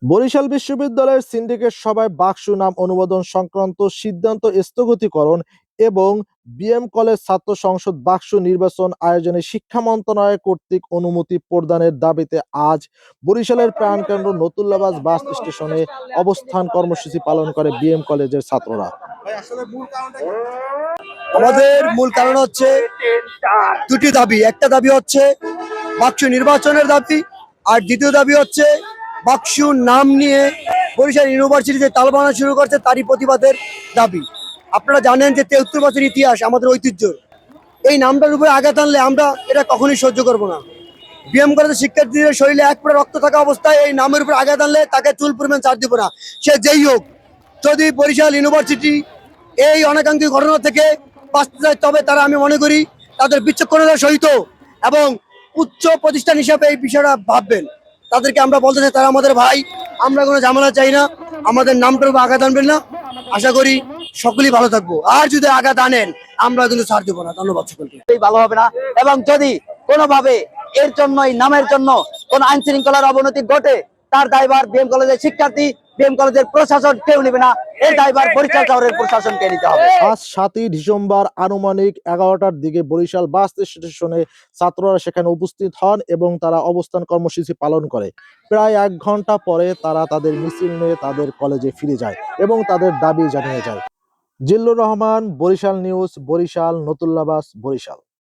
বরিশাল বিশ্ববিদ্যালয়ের সিন্ডিকেট সভায় বাকসু নাম অনুমোদন সংক্রান্ত সিদ্ধান্ত স্থগিতকরণ এবং বিএম কলেজ ছাত্র সংসদ বাকসু নির্বাচন আয়োজনে শিক্ষা মন্ত্রণালয় কর্তৃক অনুমতি প্রদানের দাবিতে আজ বরিশালের প্রাণকেন্দ্র নতুল্লাবাজ বাস স্টেশনে অবস্থান কর্মসূচি পালন করে বিএম কলেজের ছাত্ররা। আমাদের মূল কারণ হচ্ছে দুটি দাবি। একটা দাবি হচ্ছে বাকসু নির্বাচনের দাবি, আর দ্বিতীয় দাবি হচ্ছে বাকসু নাম নিয়ে বরিশাল ইউনিভার্সিটিতে তালবানা শুরু করছে তারই প্রতিবাদের দাবি। আপনারা জানেন যে 73 বছর ইতিহাস আমাদের ঐতিহ্য, এই নামটার উপরে আঘাত আনলে আমরা এটা কখনোই সহ্য করব না। বিএম কলেজের শিক্ষার্থীদের শরীরে এক পুরো রক্ত থাকা অবস্থায় এই নামের উপর আঘাত আনলে তাকে চুল পরিমাণ ছাড় দিব না, সে যেই হোক। যদি বরিশাল ইউনিভার্সিটি এই অনাকাঙ্ক্ষী ঘটনা থেকে বাঁচতে চায়, তবে তারা, আমি মনে করি, তাদের বিচক্ষণতার সহিত এবং উচ্চ প্রতিষ্ঠান হিসাবে এই বিষয়টা ভাববেন। তাদেরকে আমরা বলতে চাই, তারা আমাদের ভাই, আমরা কোনো ঝামেলা চাই না, আমাদের নামটার উপর আঘাত আনবেন না। আশা করি সকলেই ভালো থাকবো, আর যদি আঘাত আনেন আমরা কিন্তু ছাড় দেবো না। ধন্যবাদ সকলকে। ভালো হবে না, এবং যদি কোনোভাবে এর জন্য, এই নামের জন্য কোন আইন শৃঙ্খলার অবনতি ঘটে, তার দায়ভার বিএম কলেজের শিক্ষার্থী, বিএম কলেজের প্রশাসন কেউ নেবে না। এর দায়ভার বরিশাল শহরের প্রশাসনকে নিতে হবে। আজ 7ই ডিসেম্বর আনুমানিক 11টার দিকে বরিশাল বাস স্টেশনে ছাত্ররা সেখানে উপস্থিত হন এবং তারা অবস্থান কর্মসূচি পালন করে। প্রায় 1 ঘন্টা পরে তারা তাদের মিছিল নিয়ে তাদের কলেজে ফিরে যায় এবং তাদের দাবি জানিয়ে যায়। জিল্লুর রহমান, বরিশাল নিউজ, বরিশাল, নতুল্লাবাস, বরিশাল।